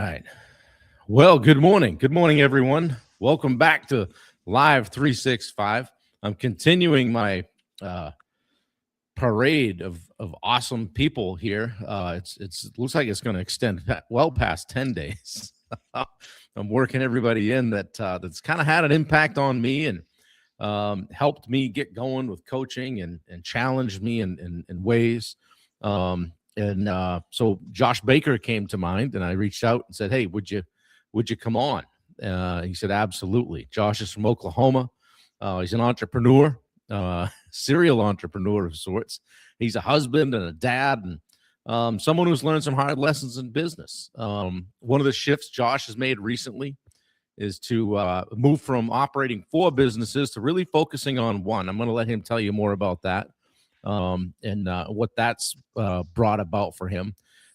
right. Well, good morning. Good morning, everyone. Welcome back to Live 365. I'm continuing my uh, parade of awesome people here. It looks like it's going to extend well past 10 days. I'm working everybody in that's kind of had an impact on me and helped me get going with coaching and challenged me in ways. So Josh Baker came to mind, and I reached out and said, "Hey, would you come on?" He said, "Absolutely." Josh is from Oklahoma. He's an entrepreneur, serial entrepreneur of sorts. He's a husband and a dad, and someone who's learned some hard lessons in business. One of the shifts Josh has made recently is to move from operating 4 businesses to really focusing on one. I'm going to let him tell you more about that and what that's brought about for him.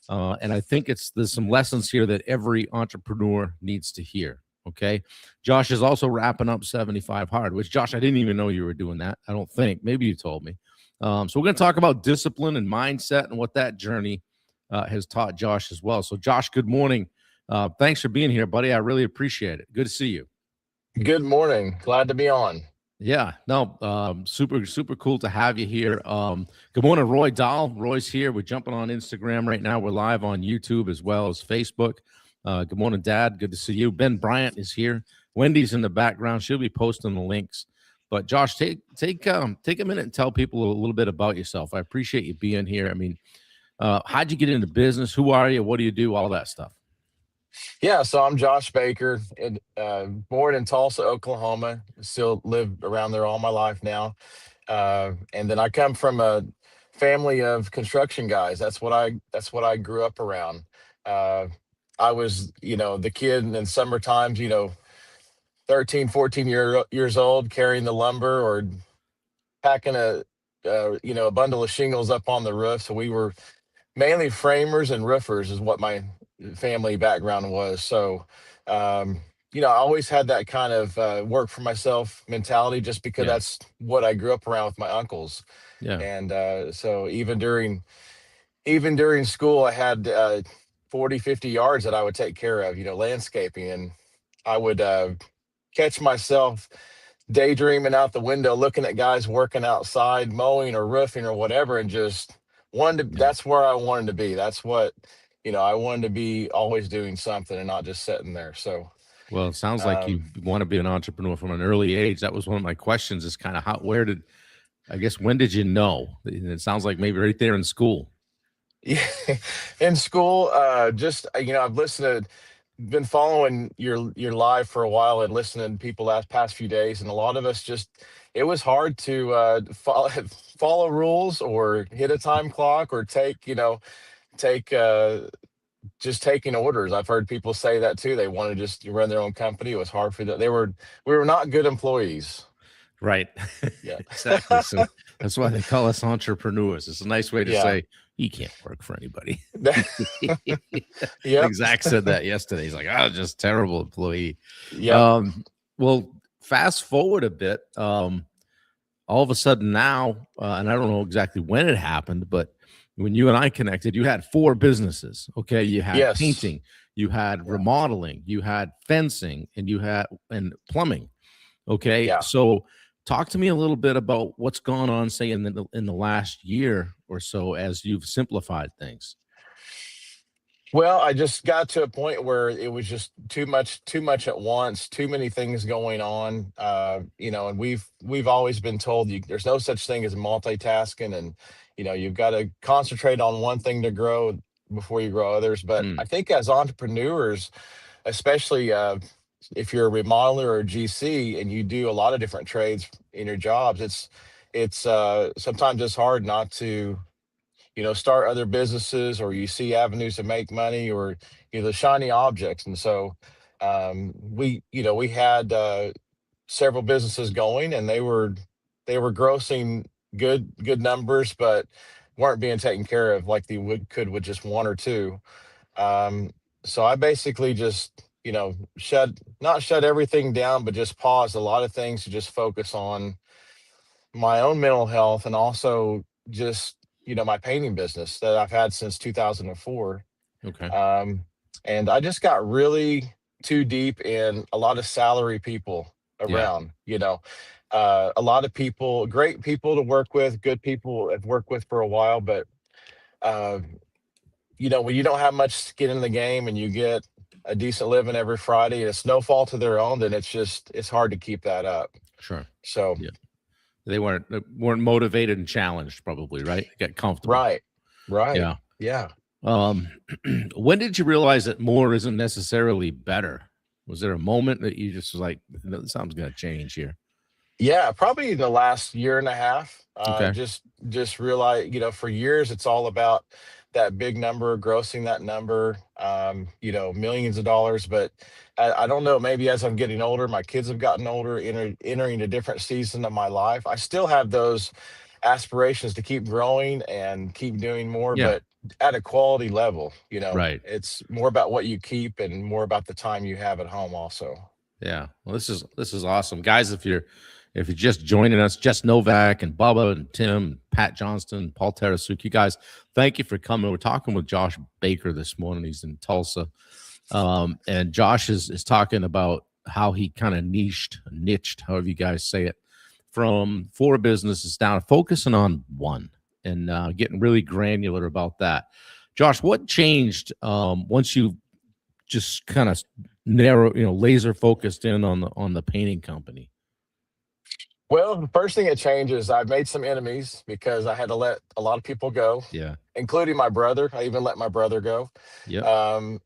And I think there's some lessons here that every entrepreneur needs to hear. Okay. Josh is also wrapping up 75 Hard, which, Josh, I didn't even know you were doing that. I don't think. Maybe you told me. So we're going to talk about discipline and mindset and what that journey has taught Josh as well. So, Josh, good morning. Thanks for being here, buddy. I really appreciate it. Good to see you. Good morning. Glad to be on. Yeah, no, super cool to have you here. Good morning, Roy Dahl. Roy's here. We're jumping on Instagram right now. We're live on YouTube as well as Facebook. Good morning, Dad. Good to see you. Ben Bryant is here. Wendy's in the background. She'll be posting the links. But Josh, take a minute and tell people a little bit about yourself. I appreciate you being here. I mean, how'd you get into business? Who are you? What do you do? All that stuff. Yeah, so I'm Josh Baker, born in Tulsa, Oklahoma. Still live around there all my life now. And then I come from a family of construction guys. That's what I grew up around. Uh, I was, the kid in summer times, 13, 14 years old, carrying the lumber or packing a bundle of shingles up on the roof. So we were mainly framers and roofers is what my family background was. So, I always had that kind of work for myself mentality just because Yeah, that's what I grew up around with my uncles. yeah, And so even during school, I had 40, 50 yards that I would take care of, landscaping. And I would catch myself daydreaming out the window, looking at guys working outside, mowing or roofing or whatever, and just yeah. that's where I wanted to be. That's what, I wanted to be always doing something and not just sitting there. So, Well, it sounds like you um, want to be an entrepreneur from an early age. That was one of my questions is kind of when did you know? And it sounds like maybe right there in school. yeah, in school, just, I've been following your live for a while and listening to people last past few days. And a lot of us it was hard to follow rules or hit a time clock or take just taking orders. I've heard people say that too. They want to just run their own company. It was hard for them. We were not good employees. Right. Yeah. Exactly. So that's why they call us entrepreneurs. It's a nice way to Yeah. say you can't work for anybody. Yep. Like Zach said that yesterday. He's like, "Oh, just terrible employee." Yep. Well, fast forward a bit. All of a sudden now, and I don't know exactly when it happened, but when you and I connected, you had 4 businesses. Okay, you had Yes. painting, you had Yeah. remodeling, you had fencing, and you had plumbing. Okay, Yeah. so talk to me a little bit about what's gone on, say in the last year or so, as you've simplified things. Well, I just got to a point where it was just too much at once, too many things going on. And we've always been told there's no such thing as multitasking, and you've got to concentrate on one thing to grow before you grow others. But Mm, I think as entrepreneurs, especially if you're a remodeler or a GC and you do a lot of different trades in your jobs, it's sometimes it's hard not to start other businesses, or you see avenues to make money, or the shiny objects. And so we had several businesses going, and they were grossing good numbers, but weren't being taken care of like they could with just one or two. um so I basically just shut not shut everything down, but just paused a lot of things to just focus on my own mental health, and also just my painting business that I've had since 2004. okay. Um, And I just got really too deep in a lot of salary people Yeah, around, a lot of people, great people to work with, good people I've worked with for a while, but uh, when you don't have much skin in the game and you get a decent living every Friday, and it's no fault of their own, then it's hard to keep that up. sure. So, Yeah, they weren't motivated and challenged, probably, right? Get comfortable. right, right, Yeah. yeah. Um, when did you realize that more isn't necessarily better? Was there a moment that you just was like, "No, something's going to change here"? Yeah, probably the last year and a half. Okay. Just realize, for years it's all about that big number, grossing that number, millions of dollars. But I don't know, maybe as I'm getting older, my kids have gotten older, entering a different season of my life. I still have those aspirations to keep growing and keep doing more, Yeah. but at a quality level. Right. It's more about what you keep and more about the time you have at home also. Yeah. Well, this is awesome, guys. If you're just joining us, Jess Novak and Bubba and Tim, Pat Johnston, Paul Tarasuk, you guys, thank you for coming. We're talking with Josh Baker this morning. He's in Tulsa, and Josh is talking about how he kind of niched, however you guys say it, from 4 businesses down to focusing on one and getting really granular about that. Josh, what changed once you just kind of narrow, laser focused in on the painting company? Well, the first thing that changes, I've made some enemies because I had to let a lot of people go, Yeah. including my brother. I even let my brother go. Yep.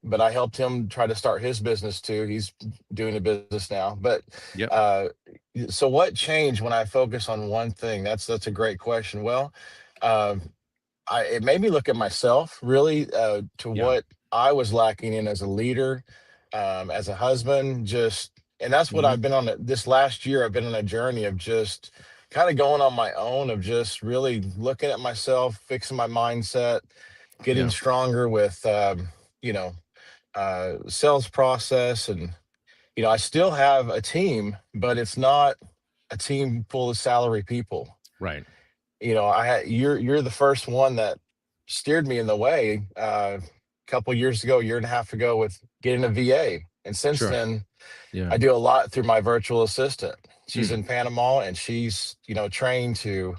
But I helped him try to start his business too. He's doing a business now. But Yep. uh, so what changed when I focus on one thing? That's a great question. Well, uh, it made me look at myself really, to Yeah. what I was lacking in as a leader, as a husband, and that's what Hmm. I've been on this last year. I've been on a journey of just kind of going on my own, of just really looking at myself, fixing my mindset, getting Yeah. stronger with, you know, sales process. And, I still have a team, but it's not a team full of salary people. Right. You're the first one that steered me in the way, a couple years ago, year and a half ago, with getting a VA. And since Sure. then, Yeah. I do a lot through my virtual assistant. She's Hmm. in Panama, and she's, trained to,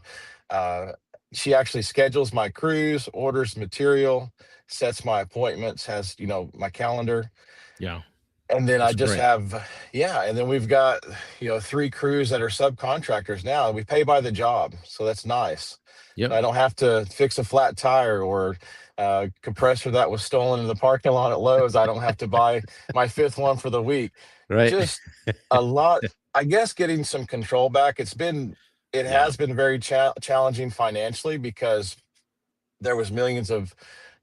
uh, she actually schedules my crews, orders material, sets my appointments, has, my calendar. Yeah. And then I That's just great. have, yeah. And then we've got, 3 crews that are subcontractors now. We pay by the job. So that's nice. Yep. I don't have to fix a flat tire or a compressor that was stolen in the parking lot at Lowe's. I don't have to buy my 5th one for the week. Right. Just a lot, I guess, getting some control back. It Yeah. has been very challenging financially because there was millions of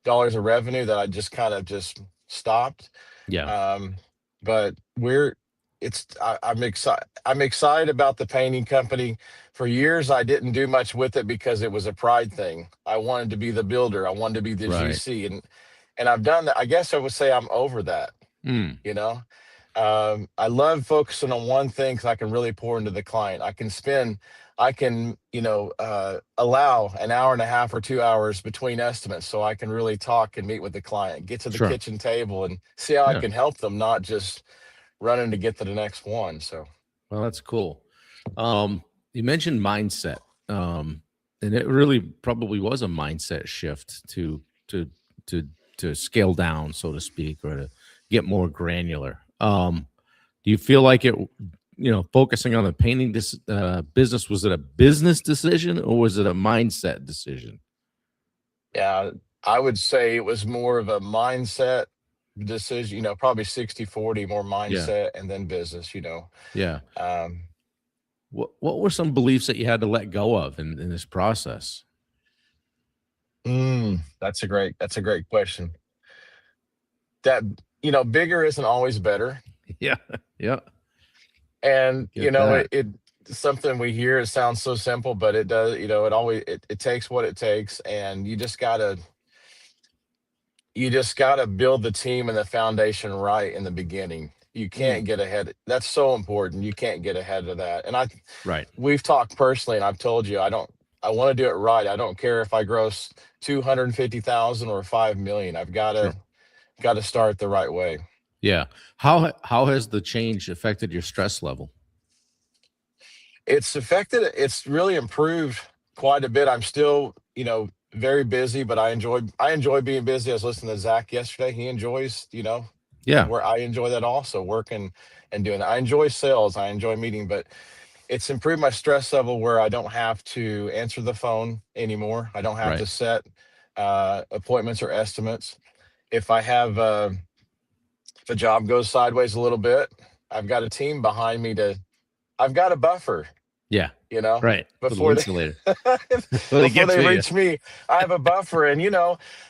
dollars of revenue that I just kind of just stopped. Yeah. Um, but I'm excited about the painting company. For years, I didn't do much with it because it was a pride thing. I wanted to be the builder. I wanted to be the Right. GC, and I've done that. I guess I would say I'm over that. Mm. You know, I love focusing on one thing because I can really pour into the client. I can, allow an hour and a half or 2 hours between estimates so I can really talk and meet with the client, get to the Sure. kitchen table and see how I Yeah. can help them, not just running to get to the next one. So, Well, that's cool. You mentioned mindset, and it really probably was a mindset shift to to to scale down, so to speak, or to get more granular. Do you feel like focusing on the painting business, was it a business decision or was it a mindset decision? yeah, I would say it was more of a mindset decision, probably 60-40, more Yeah. mindset and then business. Yeah. Um, What were some beliefs that you had to let go of in this process? that's a great question. That, bigger isn't always better. Yeah. Yeah. And, Get that. something we hear, it sounds so simple, but it does, it takes what it takes. And you just gotta build the team and the foundation right in the beginning. You Mm. can't get ahead. That's so important. You can't get ahead of that. And Right. we've talked personally, and I've told you, I want to do it right. I don't care if I gross 250,000 or 5 million. I've got to Sure. got to start the right way. Yeah. How has the change affected your stress level? It's really improved quite a bit. I'm still, very busy, but I enjoy being busy. I was listening to Zach yesterday. He enjoys, Yeah. where I enjoy that also, working and doing that. I enjoy sales. I enjoy meeting, but it's improved my stress level where I don't have to answer the phone anymore. I don't have Right. to set appointments or estimates. If I have if a job goes sideways a little bit, I've got a team behind me I've got a buffer, Yeah. you know, Right. Little before they insulator. Before they before get they to you. reach me, I have a buffer, and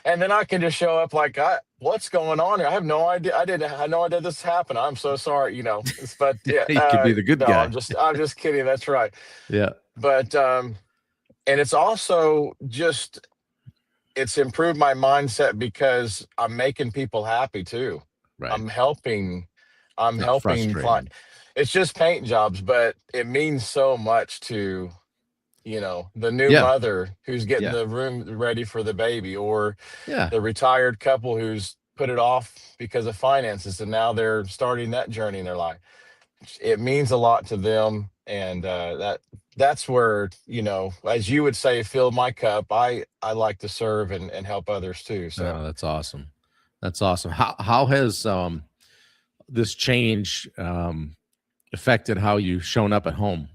and then I can just show up like, what's going on here? I have no idea. I had no idea this happened. I'm so sorry, but yeah, You could be the good no, guy. I'm just kidding. That's right. Yeah. But and it's also just it's improved my mindset because I'm making people happy too. Right. I'm helping I'm It's not helping client. frustrating. It's just paint jobs, but it means so much to, the new Yeah. mother who's getting Yeah. the room ready for the baby, or Yeah. the retired couple who's put it off because of finances and now they're starting that journey in their life. It means a lot to them, and that's where, as you would say, fill my cup. I like to serve and help others too. So Oh, that's awesome. That's awesome. How has this change affected how you've shown up at home?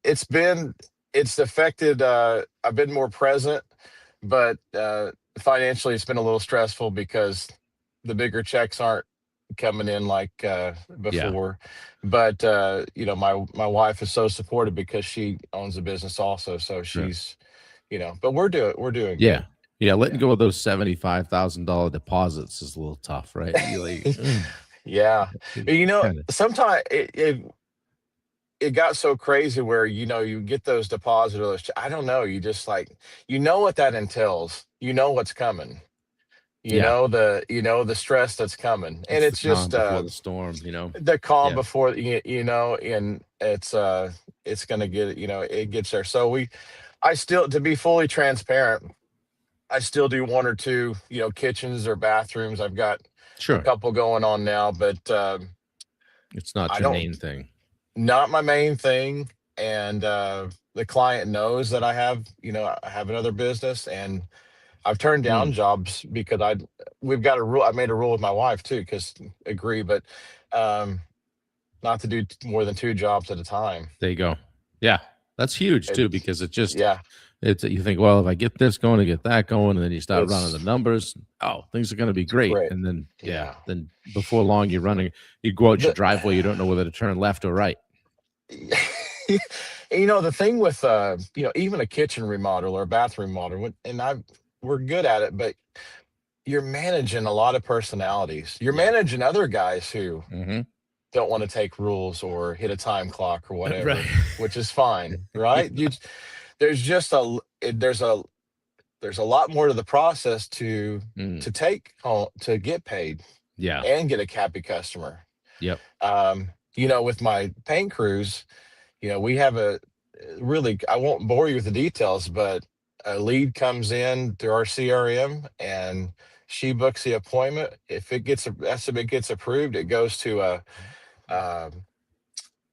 it's affected. I've been more present, but financially it's been a little stressful because the bigger checks aren't coming in like Yeah. before. But my wife is so supportive because she owns a business also, so Sure. she's, but we're doing Yeah. good. Yeah. Letting Yeah. go of those $75,000 deposits is a little tough, right? You're like, Yeah. kind of. Sometimes it got so crazy where, you get those deposit, or I don't know, you just like, what that entails, what's coming, Yeah. the stress that's coming, and It's the it's calm just before the storm, you know? the calm Yeah. before, and it's gonna get, it gets there. So I still, to be fully transparent, I still do one or two, kitchens or bathrooms. I've got a Sure. couple going on now, but It's not I your don't main thing. not my main thing. And the client knows that I have another business, and I've turned down Mm, jobs because we've got a rule. I made a rule with my wife too, because agree, but um, not to do more than two jobs at a time. there you go. Yeah. That's huge It, too, because yeah, you think, well, if I get this going, I get that going, and then you start running the it's numbers. Oh, things are going to be great. great. And then, yeah, Yeah. then before long you go out your The driveway, you don't know whether to turn left or right. the thing with even a kitchen remodel or a bathroom remodel, and we're good at it, but you're managing a lot of personalities. You're Yeah. managing other guys who Hmm. don't want to take rules or hit a time clock or Right. whatever, which is fine, Yeah. right? There's just there's a lot more to the process Mm, to take home to get paid yeah. and get a happy customer. Yep. With my paint crews, we have really, I won't bore you with the details, but a lead comes in through our CRM, and she books the appointment. If it gets, that's if it gets approved, it goes to um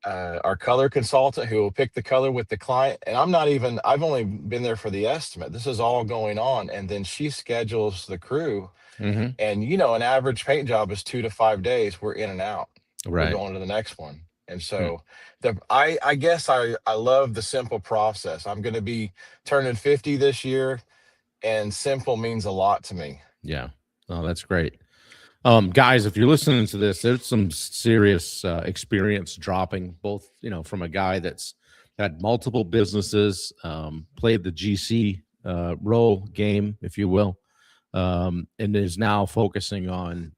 our color consultant who will pick the color with the client. And I've only been there for the estimate. This is all going on. And then she schedules the crew. Hmm. And, an average paint job is 2 to 5 days. We're in and out. We're Right. going to the next one. And Hmm. so I guess I love the simple process. I'm going to be turning 50 this year, and simple means a lot to me. Yeah. Oh, that's great. Guys, if you're listening to this, there's some serious experience dropping, both, from a guy that's had multiple businesses, played the GC role game, if you will, and is now focusing on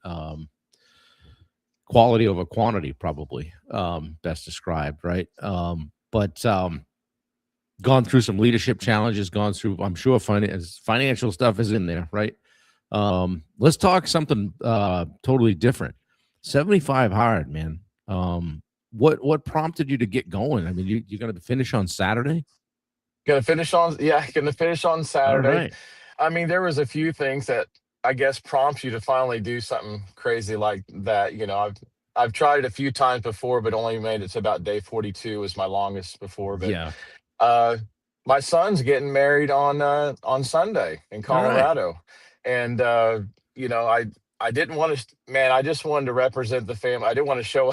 quality over quantity, probably best described, right? But gone through some leadership challenges, gone through, I'm sure, financial stuff is in there, right? Let's talk something totally different. 75 hard, man. What prompted you to get going? I mean, you're gonna finish on Saturday? Gonna finish on, yeah, gonna finish on All Saturday. right. I mean, there was a few things that I guess prompts you to finally do something crazy like that. I've tried it a few times before, but only made it to about day 42 was my longest before. But Yeah. uh, my son's getting married on Sunday in All right. Colorado, and you know, I didn't want to, man. I just wanted to represent the family. I didn't want to show.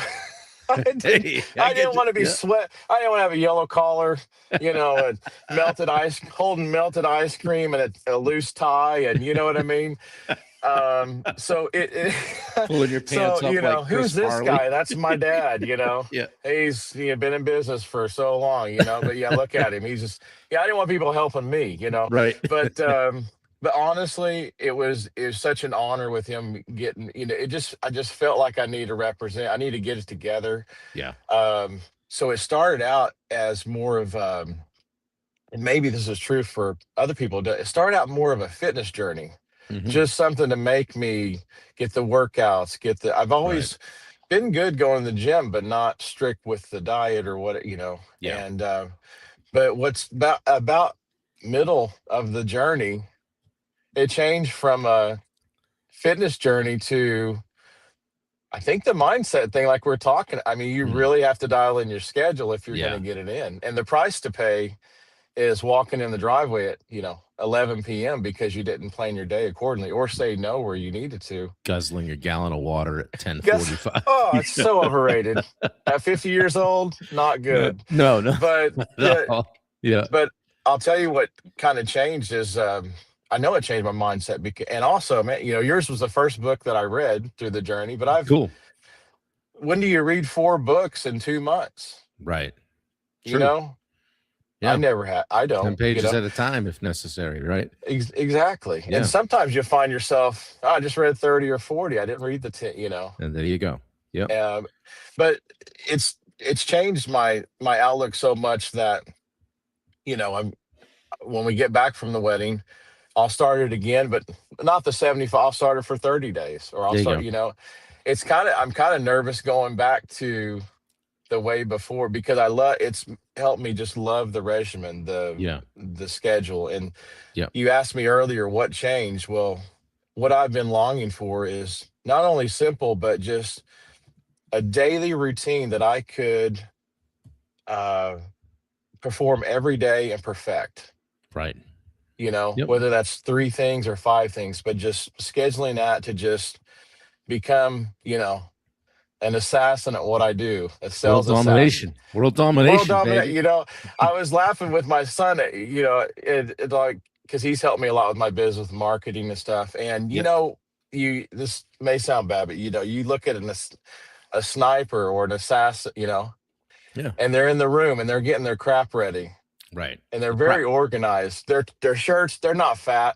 I didn't. Hey, I I didn't get you. want to be Yeah. sweat. I didn't want to have a yellow collar, and melted ice, holding melted ice cream and a loose tie, and you know what I mean. So Pulling your so pants up like Chris who's this Farley. guy? That's my dad. Yeah. He's been in business for so long. But yeah, look at him. He's just, yeah. I didn't want people helping me. Right. But honestly, it was such an honor with him getting. I just felt like I need to represent. I need to get it together. Yeah. So it started out as more of and maybe this is true for other people. It started out more of a fitness journey, Hmm. just something to make me get the workouts, I've Right. always been good going to the gym, but not strict with the diet or what. Yeah. And but what's about middle of the journey, it changed from a fitness journey to, I think, the mindset thing, like we're talking. I mean, you Mm. really have to dial in your schedule if you're going Yeah. to get it in. And the price to pay is walking in the driveway at 11 p.m. because you didn't plan your day accordingly, or say no where you needed to. Guzzling a gallon of water at Guess 10:45. Oh, it's so overrated. At 50 years old, not No, good. no, no, But not yeah, at all. Yeah. but I'll tell you what kind of changed is, I know it changed my mindset because, and also, man, yours was the first book that I read through the journey. But Cool. when do you read 4 books in 2 months? Right. You True. know, I Yeah. never had. I 10 don't. pages at a time if necessary. Right. Exactly. And Yeah. sometimes you find yourself, "Oh, I just read . or 40. I didn't read the 10. And there you go. Yep. Um, but it's changed my outlook so much that, I'm when we get back from the wedding, I'll start it again, but not the 75. I'll start it for 30 days, or I'll There you start, go. I'm kind of nervous going back to the way before, because it's helped me just love the regimen, Yeah. the schedule. And Yep. you asked me earlier what changed. Well, what I've been longing for is not only simple, but just a daily routine that I could uh, perform every day and perfect. Right. Yep. Whether that's 3 things or 5 things, but just scheduling that to just become, an assassin at what I do, a World sales assassin. domination. World World domination, dominant. baby. I was laughing with my son, it like, because he's helped me a lot with my business, marketing and stuff. And Yep. this may sound bad, but you look at a sniper or an assassin, Yeah. and they're in the room and they're getting their crap ready, Right. and they're The prep. very organized. Their shirts, they're not fat.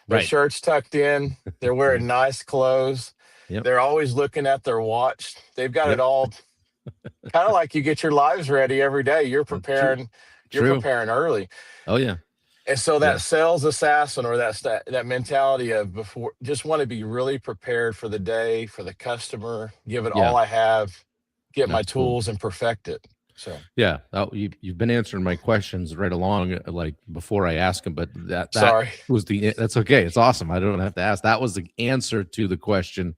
Their Right. shirts tucked in. They're wearing nice clothes. Yep. They're always looking at their watch. They've got Yep. it all, kind of like you get your lives ready every day. You're That's true. preparing. You're True. preparing early. Oh yeah. And so Yeah. that sales assassin, or that mentality of, before, just want to be really prepared for the day, for the customer, give it Yeah. all I have, get my That's cool. tools and perfect it. So Yeah. You've been answering my questions right along, like before I ask them, but that sorry. was that's okay. It's awesome. I don't have to ask. That was the answer to the question.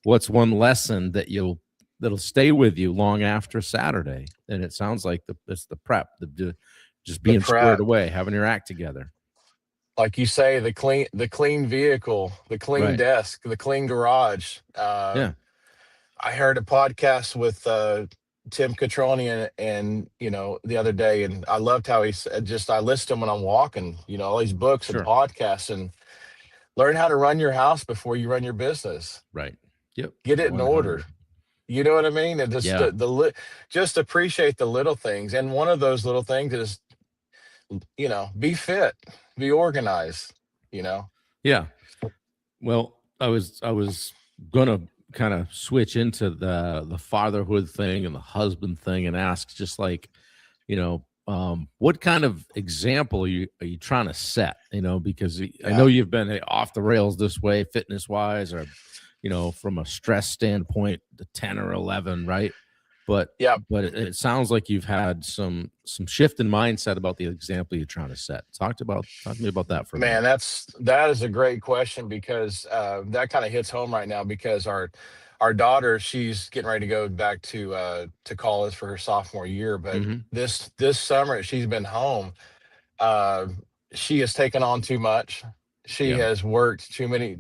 What's one lesson that'll stay with you long after Saturday? And it sounds like it's the prep, just being squared prep. away, having your act together. Like you say, the clean vehicle, the clean Right. desk, the clean garage. Yeah. I heard a podcast with Tim Catroni and the other day, and I loved how he said, just, I listen to him when I'm walking, all these books Sure. and podcasts, and learn how to run your house before you run your business. Right. Yep. Get it in 100. order. You know what I mean? And just Yeah. just appreciate the little things. And one of those little things is, be fit, be organized. Yeah. Well, I was gonna kind of switch into the fatherhood thing and the husband thing and ask, just like, what kind of example are you trying to set? Because I know you've been off the rails this way, fitness wise, or from a stress standpoint, the 10 or 11, right? but Yeah, it sounds like you've had some shift in mindset about the example you're trying to set. Talk to me about that for a man, minute. that is a great question, because that kind of hits home right now, because our daughter, she's getting ready to go back to college for her sophomore year, but Hmm. this summer she's been home. Uh, she has taken on too much. She Yeah. has worked too many.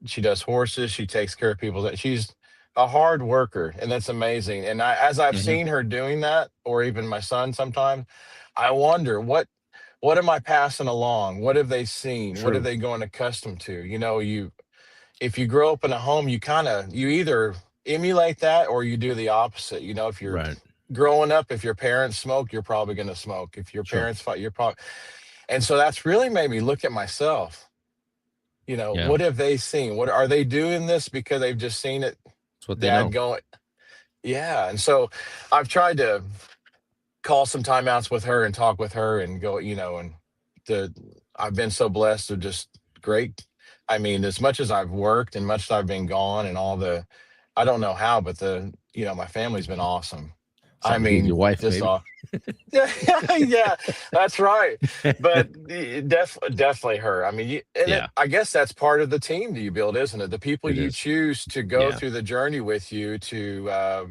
She does horses. She takes care of people. That she's a hard worker, and that's amazing. And as I've Hmm. seen her doing that, or even my son, sometimes I wonder what am I passing along? What have they seen? What have True. they grown accustomed to? If you grow up in a home, you either emulate that or you do the opposite. If you're Right. growing up, if your parents smoke, you're probably going to smoke. If your Sure. parents fight, you're probably. And so that's really made me look at myself. Yeah. What have they seen? What are they doing this because they've just seen it, It's what they dad know. going? Yeah. And so I've tried to call some timeouts with her and talk with her and go, and the I've been so blessed to just great. I mean, as much as I've worked and much as I've been gone and I don't know how, but my family's been awesome. I Something to do with your mean, wife, just maybe. off. Yeah, yeah, that's right. But definitely her. I mean, Yeah, I guess that's part of the team that you build, isn't it? The people it you is. choose to go Yeah, through the journey with you to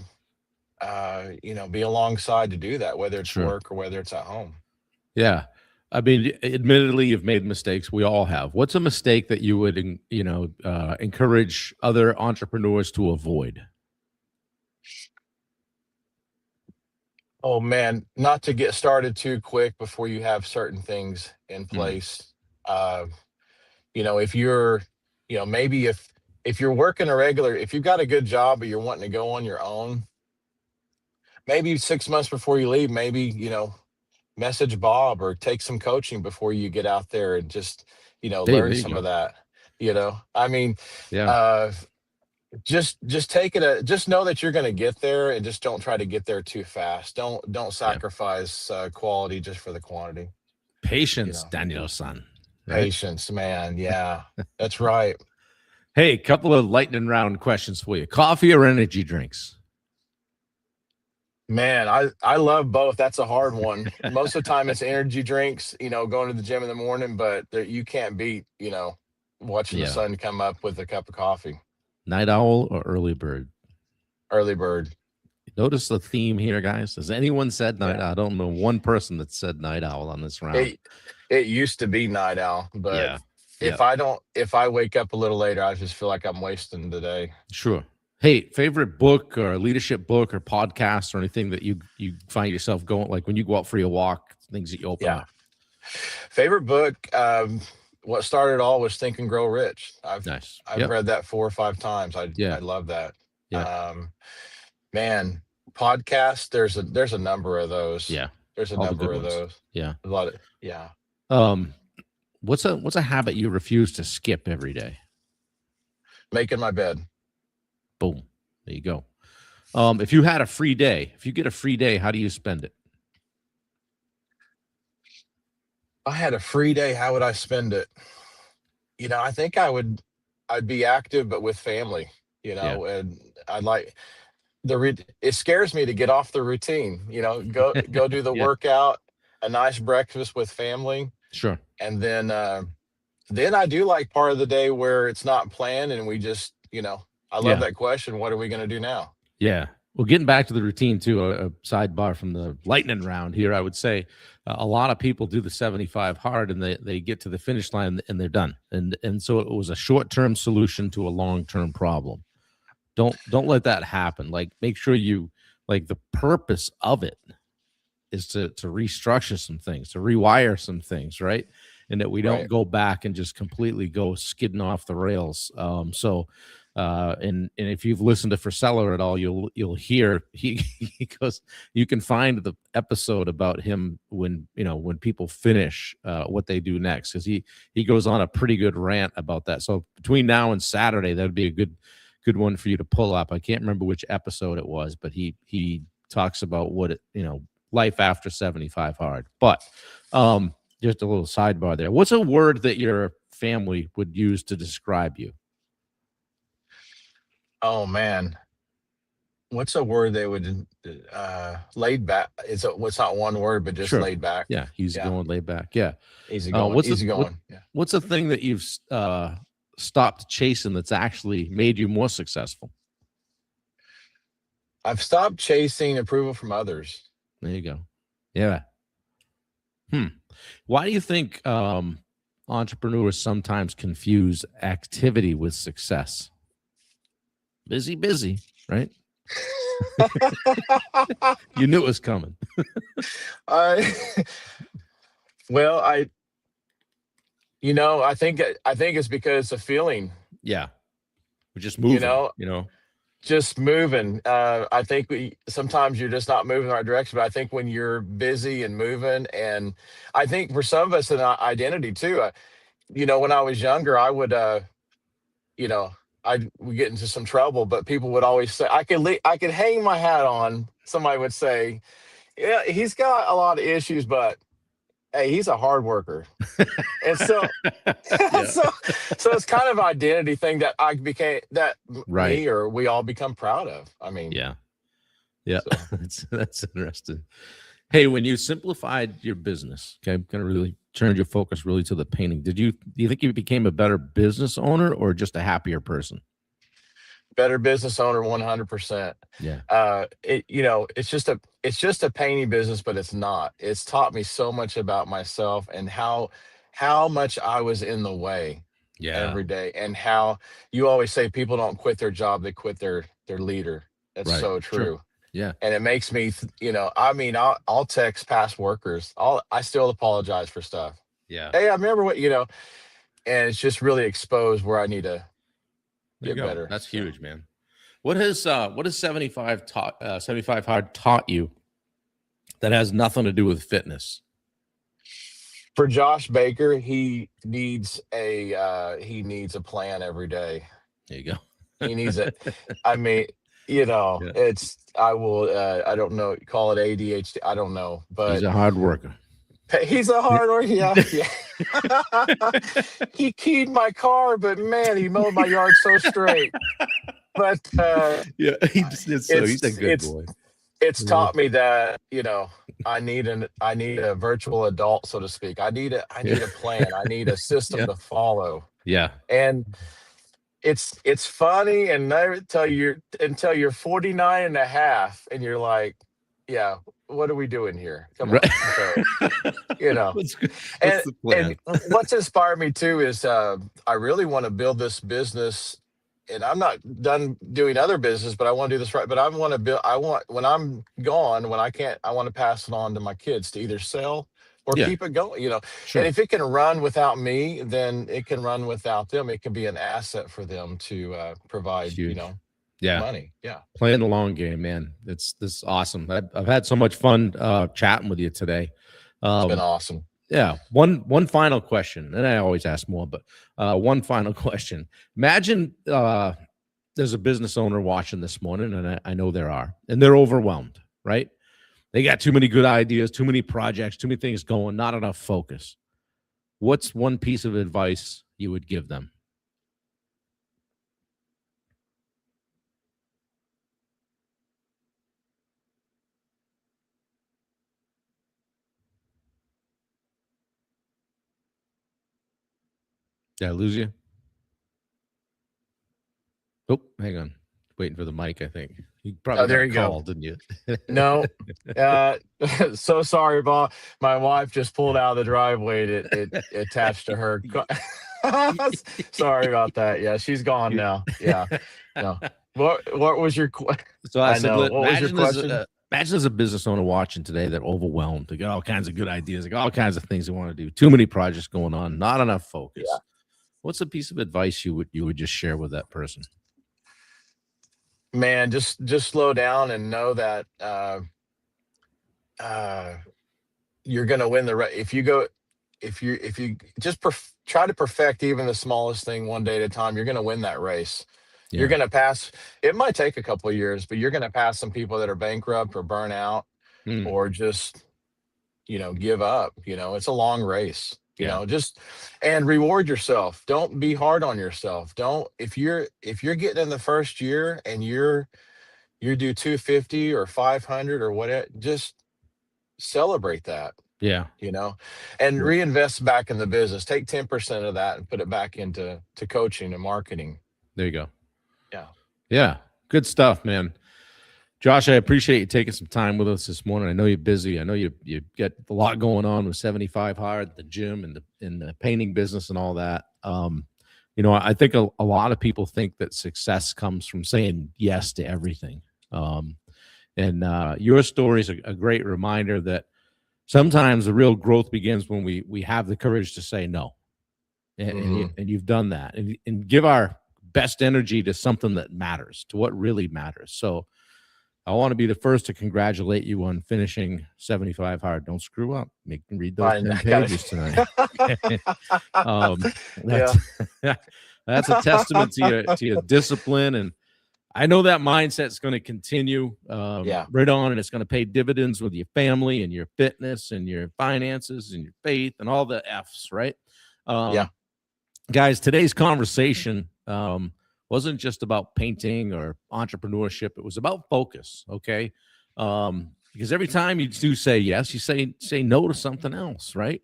be alongside to do that, whether it's sure. work or whether it's at home. Yeah. I mean, admittedly, you've made mistakes. We all have. What's a mistake that you would, encourage other entrepreneurs to avoid? Oh man, not to get started too quick before you have certain things in Mm, place. Uh, if you're, maybe if you're working if you've got a good job but you're wanting to go on your own, maybe 6 months before you leave, maybe, message Bob or take some coaching before you get out there and just, hey, learn there you some of go. that. I mean, Yeah, uh, just take just know that you're going to get there, and just don't try to get there too fast. Don't yeah. sacrifice quality just for the quantity. You Patience, know, Daniel-san, right? patience, man. Yeah, that's right. Hey, couple of lightning round questions for you. Coffee or energy drinks? Man, I love both. That's a hard one. Most of the time it's energy drinks, going to the gym in the morning, but you can't beat, watching the Yeah. sun come up with a cup of coffee. Night owl or early bird? Early bird. Notice the theme here, guys. Has anyone said night Yeah. owl? I don't know one person that said night owl on this round. It it used to be night owl, but Yeah. Yeah. if I wake up a little later, I just feel like I'm wasting the day. Sure. Hey, favorite book or leadership book or podcast or anything that you find yourself going, like when you go out for your walk, things that you open Yeah. up. Favorite book, what started it all was Think and Grow Rich. Nice. I've Yep. read that 4 or 5 times. I Yeah. love that. Yeah. Um, man, podcast, there's a number of those. Yeah. There's a All the number good of ones. those. Yeah. A lot of yeah. Um, what's a habit you refuse to skip every day? Making my bed. Boom. There you go. If you get a free day, how do you spend it? If I had a free day, how would I spend it? I think I'd be active, but with family, Yeah. and I'd like it scares me to get off the routine, go do the Yeah. workout, a nice breakfast with family, Sure. and then I do like part of the day where it's not planned and we just, I love Yeah. that question. What are we going to do now? Yeah. Well, getting back to the routine too, a sidebar from the lightning round here, I would say a lot of people do the 75 hard and they get to the finish line and they're done. And so it was a short-term solution to a long-term problem. Don't let that happen. Like make sure you like the purpose of it is to restructure some things, to rewire some things, right? And that we don't Right. go back and just completely go skidding off the rails. And if you've listened to Frisella at all, you'll hear he goes. You can find the episode about him when people finish what they do next, because he goes on a pretty good rant about that. So between now and Saturday, that'd be a good one for you to pull up. I can't remember which episode it was, but he talks about what life after 75 hard. But just a little sidebar there. What's a word that your family would use to describe you? Oh man. what's a word they would laid back? What's not one word, but just Sure. laid back. Yeah, easy Yeah, going, laid back. Yeah. easy going, What's the easy going. Yeah. what's the thing that you've stopped chasing that's actually made you more successful? I've stopped chasing approval from others. There you go. Yeah. Hmm. Why do you think entrepreneurs sometimes confuse activity with success? Busy, busy, right? You knew it was coming. I well, I think it's because of feeling, Yeah. We're just you moving, know, you know? just moving. I think sometimes you're just not moving in the right direction, but I think when you're busy and moving, and I think for some of us an identity too. When I was younger, I would, you know, I would get into some trouble, but people would always say I could hang my hat on. Somebody would say, "Yeah, he's got a lot of issues, but hey, he's a hard worker." And so, Yeah. so, so it's kind of identity thing that I became that Right. me or we all become proud of. I mean, Yeah. Yeah. so That's interesting. Hey, when you simplified your business, okay, kind of really turned your focus really to the painting. Do you think you became a better business owner or just a happier person? better business owner, 100%. Yeah. It's just a painting business, but it's not. It's taught me so much about myself and how much I was in the way Yeah. every day, and how you always say people don't quit their job, they quit their leader. That's Right. so Sure. true. Yeah. And it makes me, I mean, I'll text past workers. I still apologize for stuff. Yeah. Hey, I remember and it's just really exposed where I need to There you get go. better. That's So. huge, man. What has 75 hard taught you that has nothing to do with fitness? For Josh Baker, he needs a plan every day. There you go. He needs it. I mean, Yeah. I don't know, call it ADHD. I don't know, He's but a hard worker. he's a hard worker. Yeah, yeah. He keyed my car, but man, he mowed my yard so straight. But Yeah, he just did so. He's a it's good it's boy. it's Yeah. taught me that I need a virtual adult, so to speak. I Yeah. need a plan. I need a system Yeah. to follow. Yeah. And it's funny and never until you're 49 and a half, and you're like, yeah, what are we doing here? Come Right. on. So, you know, What's good? What's and the and plan? what's inspired me too is I really want to build this business, and I'm not done doing other business, but I want to do this right. But I want, when I'm gone, when I can't, I want to pass it on to my kids to either sell or Yeah, keep it going. And sure. if it can run without me, then it can run without them. It can be an asset for them to provide, Huge. Yeah. money. Yeah. Playing the long game, man. This is awesome. I've had so much fun chatting with you today. It's been Um, awesome. yeah. One final question, and I always ask more, but one final question. Imagine there's a business owner watching this morning, and I know there are, and they're overwhelmed, right? They got too many good ideas, too many projects, too many things going, not enough focus. What's one piece of advice you would give them? Did I lose you? Oh, hang on. Waiting for the mic, I think. You Oh, probably got there a you go. call, didn't you? No, uh, so sorry, Bob. My wife just pulled out of the driveway. It attached to her. Sorry about that. Yeah, she's gone now. Yeah, no. What was your? So I I said, know. What was your question? imagine there's a business owner watching today that overwhelmed. They got all kinds of good ideas. They got all kinds of things they want to do. Too many projects going on. Not enough Yeah, focus. What's a piece of advice you would just share with that person? man, just slow down and know that uh, you're gonna win the race. If you just try to perfect even the smallest thing one day at a time, you're gonna win that race. You're Yeah. gonna pass. It might take a couple of years, but you're gonna pass some people that are bankrupt or burn out Mm, or just give up. It's a long race. yeah. Just and reward yourself. Don't be hard on yourself. Don't if you're getting in the first year and you do 250 or 500 or whatever, just celebrate that, Yeah. you know, and Yeah. reinvest back in the business. Take 10% of that and put it back into coaching and marketing. There you go. Yeah. Yeah. Good stuff, man. Josh, I appreciate you taking some time with us this morning. I know you're busy. I know you get a lot going on with 75 Hard, the gym, and the painting business and all that. I think a lot of people think that success comes from saying yes to everything. And your story is a great reminder that sometimes the real growth begins when we have the courage to say no. And you've done that, and give our best energy to something that matters, to what really matters. So I want to be the first to congratulate you on finishing 75 Hard. Don't screw up. Read those 10 I got pages tonight. Yeah. That's that's a testament to your discipline, and I know that mindset's going to continue Yeah. right on, and it's going to pay dividends with your family and your fitness and your finances and your faith and all the F's, right? Yeah. Guys, today's conversation wasn't just about painting or entrepreneurship. It was about focus, okay? Because every time you do say yes, you say no to something else, right?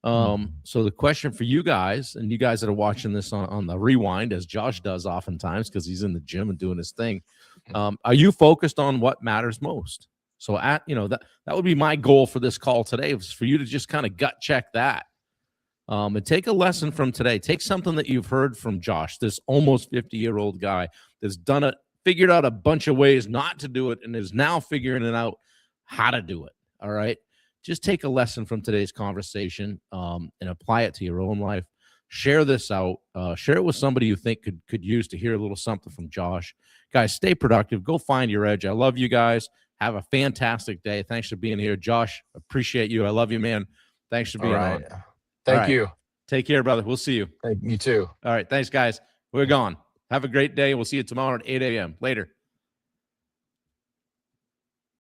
So the question for you guys, and you guys that are watching this on the rewind, as Josh does oftentimes because he's in the gym and doing his thing, are you focused on what matters most? So that would be my goal for this call today, was for you to just kind of gut check that. And take a lesson from today. Take something that you've heard from Josh, this almost 50-year-old guy that's done it, figured out a bunch of ways not to do it, and is now figuring it out how to do it. All right. Just take a lesson from today's conversation and apply it to your own life. Share this out. Share it with somebody you think could use to hear a little something from Josh. Guys, stay productive. Go find your edge. I love you guys. Have a fantastic day. Thanks for being here. Josh, appreciate you. I love you, man. Thanks for being on. Thank you. Take care, brother. We'll see you. You too. All right. Thanks, guys. We're gone. Have a great day. We'll see you tomorrow at 8 a.m. Later.